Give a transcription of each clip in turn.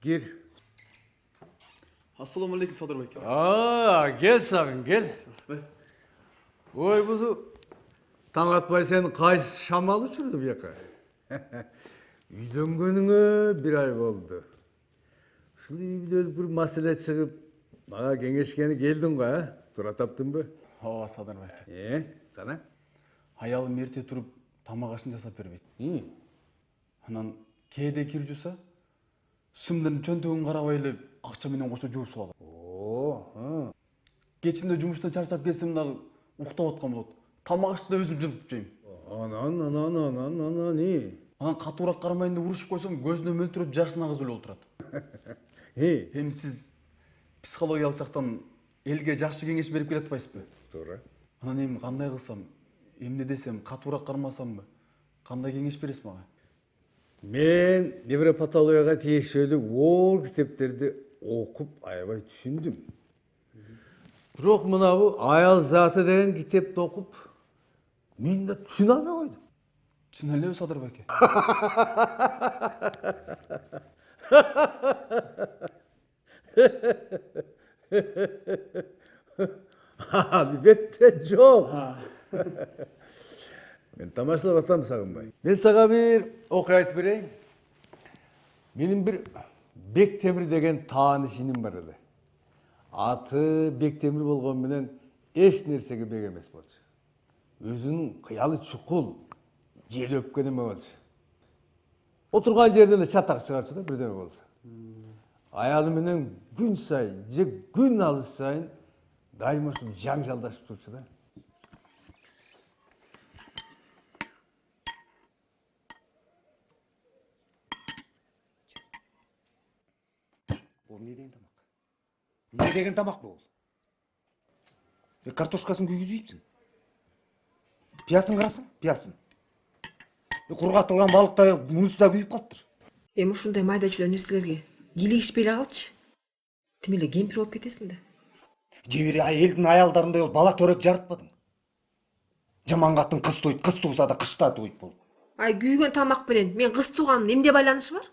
Gir. Assalamu alaikum Sadır Bey. Gel sakın gel. Oy buzu. Taң atpay sen kayсы şamal uçurdu bu yaka. Үйленгөнүңө bir ay болду. Ушул үйдө bir маселе чыгып, мага кеңешкени келдиң го, Туура таптыңбы? Ооба Садыр Бey. Кана? Аялым эрте туруп тамак ашын жасап бербейт. Анан кээде кир жуса, шымдын чөнтөгүн карабай эле акча менен кошо жууп салат. Кечинде жумуштан чарчап келсем дагы уктап аткан болот. Тамак ашты да өзүм жылытып жейм. Анан Анан катуураак кармайын деп урушуп койсом, көзүнө мөлтүрөп жашын агызып эле отурат. Эми сиз психологиялык жактан элге жакшы кеңеш берип келе атпайсызбы? Туура. Анан эми кандай кылсам, эмне десем, катуураак кармасамбы? Кандай кеңеш бересиз мага? Мен невропатологияга тиешелүү оор китептерди окуп аябай түшүндүм. Бирок мынабу аял заты деген китепти окуп, мен да түшүнө албай койдум. Түшүнө элеби Садыр Беке? Албетте жок. Мен тамашалап атам Сагынбай. Мен сага бир окуя айтып берейин. Менин бир Бектемир деген тааныш иним бар эле. Аты Бектемир болгон менен эч нерсеге бек эмес болчу. Өзүнүн кыялы чукул, жел өпкөн эме болчу. Отурган жерден эле чатак чыгарчу да бирдеме болсо. Аялы менен күн сайын, же күн алыс сайын дайыма ушул жаңжалдашып турчу да. Бұл не деген тамақ? Не деген тамақ бұл? Картошкасын күйгізбейіпсің. Пиясын қарасың, пиясын. Құрғатылған балықтай мұнысы да күйіп қалыптыр. Эми ушундай майда чүйдө нерселерге кийлигишпей эле калчы. Тим эле кемпир болуп кетесиң да. Жебире элдин аялдарындай ол бала төрөк жарытпадың. Жаман катын кыз туйт, кыз туса да кышта туйт бол. Ай күйгөн тамак менен мен кыз тууганын эмне байланышы бар?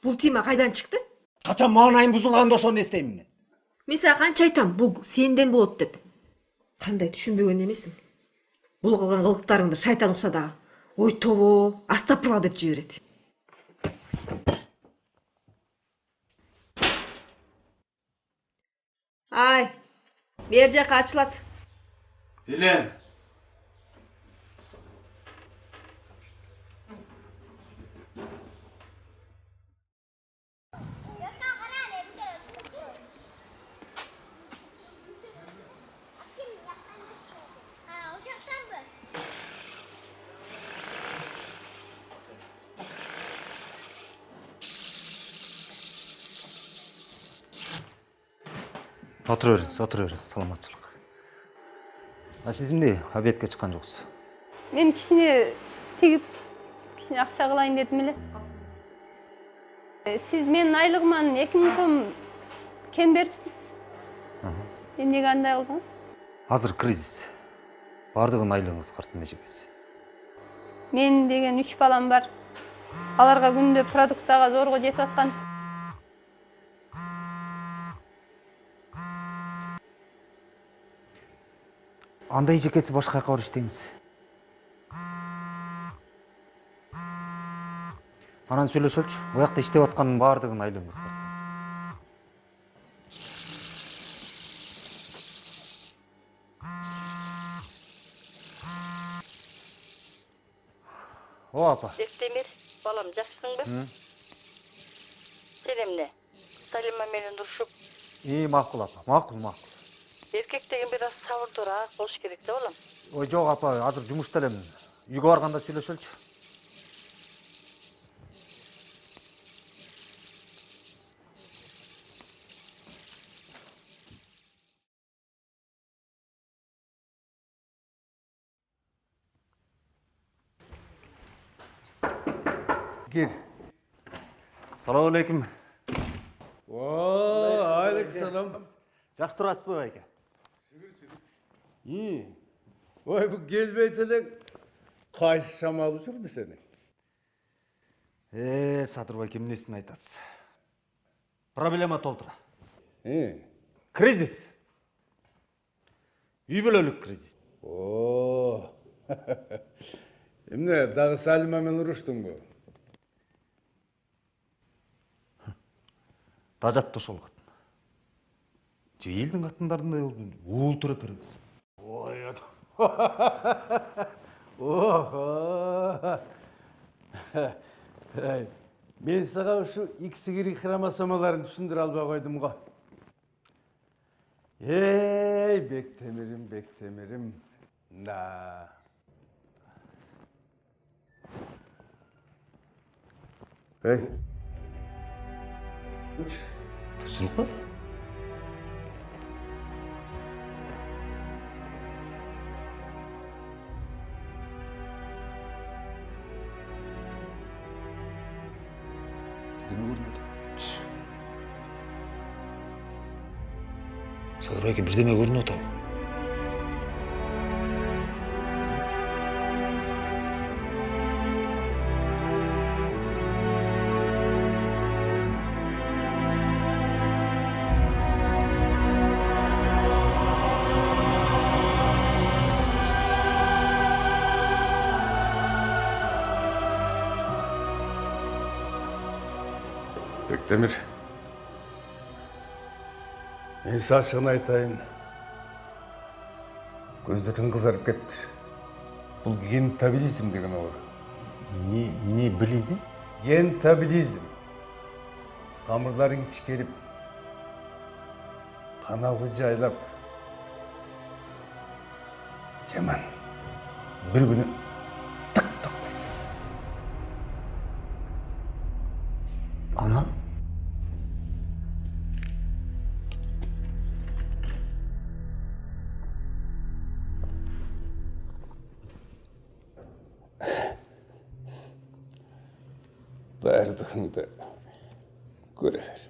Бул тема кайдан чыкты? Качан маанайын бузулганда ошону эстеймин мен. Мен сага канча айтам, бул сенден болот деп. Кандай түшүнбөгөн эмесиң? Бул кылган кылыктарыңды шайтан укса дагы, ой тобо, астапырла деп жиберет. Ай, бер жака ачылат. Билем. Отура беріңіз, саламатчылық. Сіз эмне обедке чыккан жоксуз? Мен кичине тигип, кичине акча кылайын дедим эле. Сиз менин айлыгыман 2000 сом кем берипсиз. Эмнеге андай кылдыңыз? Азыр кризис. Бардыгын айлыгыңыз картын эжекеси. Мен деген 3 балам бар. Аларга күндө продуктага зорго жетип аткан. Анда эжекеси башка жака барып иштеңиз. Анан сүйлөшөлчү. Буякта иштеп аткандын бардыгын айлыгыңыз картын. О, апа. Бектемир, балам, жакшысыңбы? Сен эмне? Салима менен урушуп? Макул апа, макул. Эркек деген бир аз сабырдуураак болуш керек да балам. Ой, жок апа, азыр жумушта элемин. Үйгө барганда сүйлөшөлчү. Gir. Салам алейкум. Алейкум. Жакшы турасызбы, байке? Ой, bu келбейт элең кайсы шамал учурду сени? Садыр байке, эмнесин айтасыз? Проблема толтура. Кризис. Үй бүлөлүк кризис. О. Эмне, дагы Салима менен уруштуңбу? Тажатты ошол катын. Же элдин катындарындай уул төрөп беребиз. Ой. Охо. Мен сага ушу X-Y хромосомаларын түшүндүрө албай койдум го. Эй, Бектемирим. Да. Эй. Тырчылыкпы? Birдеме көрүнөт. Садырбайке бирдеме көрүнөт ал. Бектемир. Мен сага ачыгын айтайын. Көздөрүң кызарып кетти. Бул гентабилизм деген оору. Не билизим? Гентабилизм. Тамырларың ичкерип, канагы жайлап. Жаман. Bir күнү тык токтойт. Анан? Бардығыңды көре бер.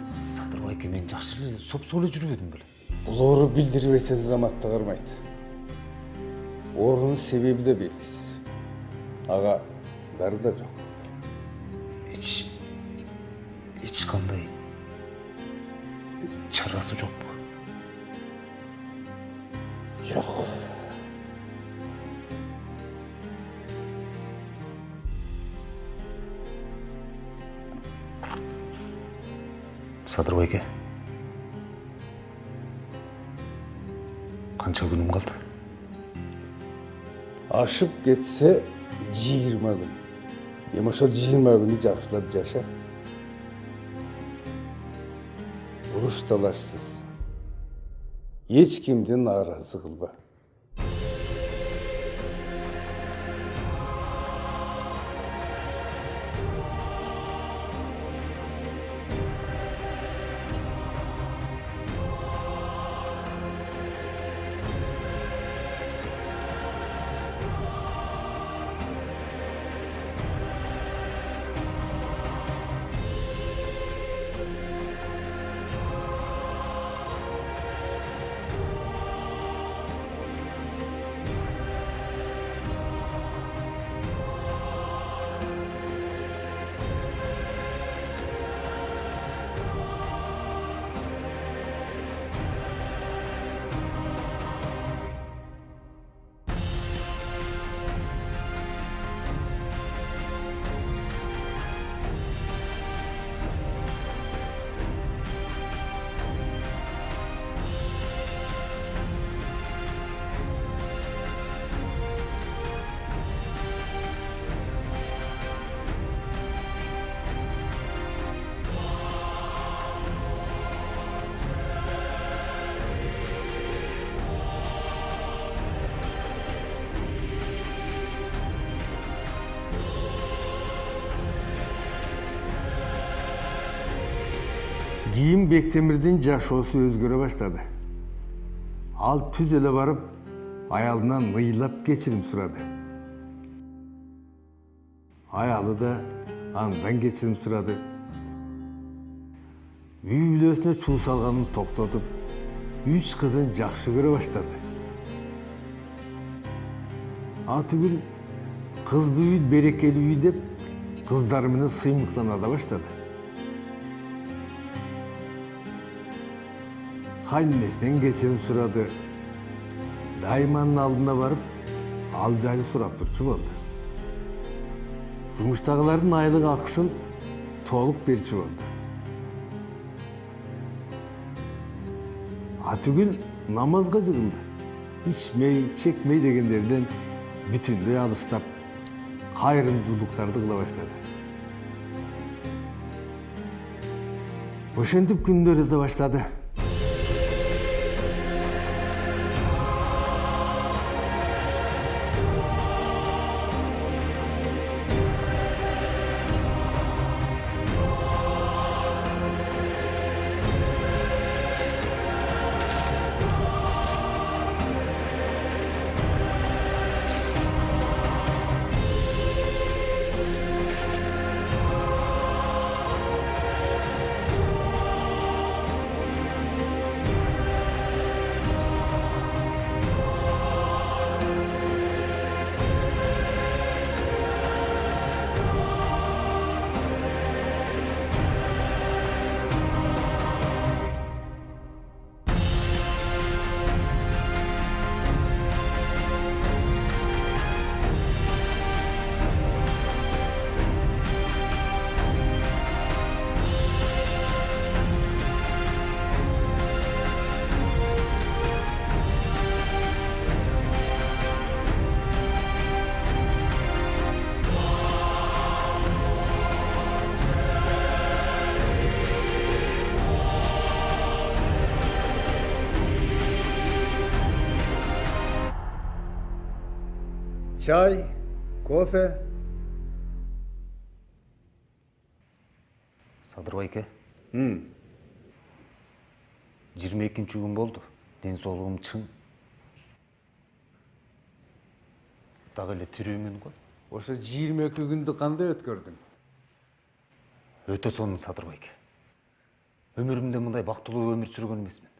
Садырбайке мен жакшы эле соп-соло жүрбөдүм беле. Бұл оору билдирбесе заматты кырмайт. Оорунун себеби де белгисиз. Ага дары да жок. Эч кандай чарасы жокпу? Жок. Садырбайке. Канча күнүм калды? Ашып кетсе 20 күн. Эми ошол 20 күнү жакшылап жаша. Уруш талашсыз. Эч кимдин нааразы кылба. Кийин Бектемирдин жашоосу өзгөрө баштады. Ал түз эле барып, аялынан мыйлап кечирим сурады. Аялы да андан кечирим сурады. Үй бүлөсүнө чуу салганын токтотуп, 3 кызын жакшы көрө баштады. Атүгүл кызды үй берекелүү үй деп кыздары менен сыймыктана да баштады. Кайненесинен кечирим сурады. Дайманын алдына барып, ал жайды сурап турчу болду. Жумуштагылардын айлык акысын толук берчү болду. Атүгүл намазга жыгылды. Ичмей, чекмей дегендерден бүтүндөй алыстап, кайрымдуулуктарды кыла баштады. Ошентип күндөр өтө баштады. Çay, kofe. Садыр байке. 22-нчи күн болду. Ден соолугум чың. Дагы эле тирүүмүн го. Ошо 22 күндү кандай өткөрдүң? Өтө сонун Садыр байке. Өмүрүмдө мындай бактылуу өмүр сүргөн эмесмин.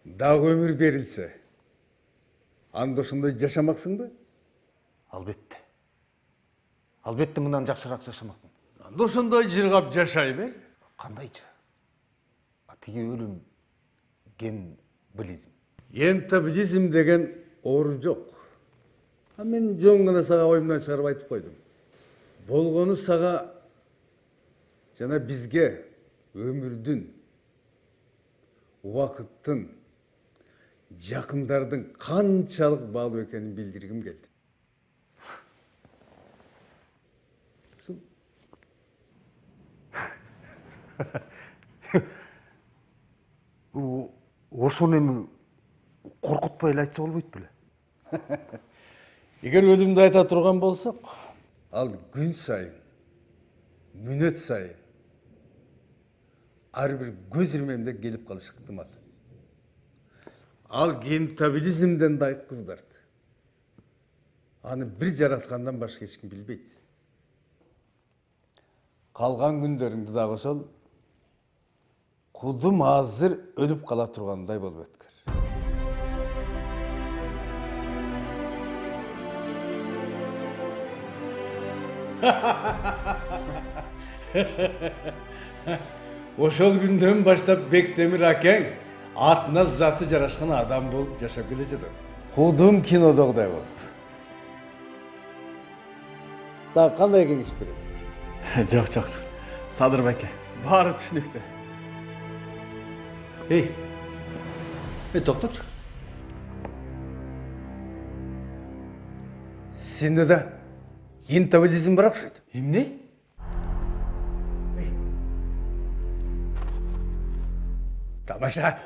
Дагы өмүр берилсе, анда ошондой жашамаксыңбы? Албетте. Албетте мындан жакшыраак жашамакмын. Анда ошондой жыргап жашай бер. Кандайча? Тиги өлүм генблизм. Гентабилизм деген оору жок. Мен жөн гана сага оюмдан чыгарып айтып койдум. Болгону сага жана бизге өмүрдүн, убакыттын, жакындардын канчалык баалуу экенин билдиргим келди. Ошону эми коркутпай эле айтса болбойт беле? Эгер өлүмдү айта турган болсок, ал күн сайын, мүнөт сайын ар бир көз ирмемде келип калышы ыктымал. Ал гентабилизмден дайык кыздарды. Аны бир жараткандан башка эч ким билбейт. Калган күндөрүңдү дагы ошол кудум азыр өлүп кала тургандай болуп өткөр. Ошол күндөн баштап Бектемир акең атына заты жарашкан адам болуп жашап келе жатат. Кудум кинодогудай болуп. Дагы кандай кеңеш берет? Жок. Садыр байке. Баары түшүнүктүү. Эй, токтопчу. Сенде да гентабилизм бар окшойт. Эмне? Тамаша.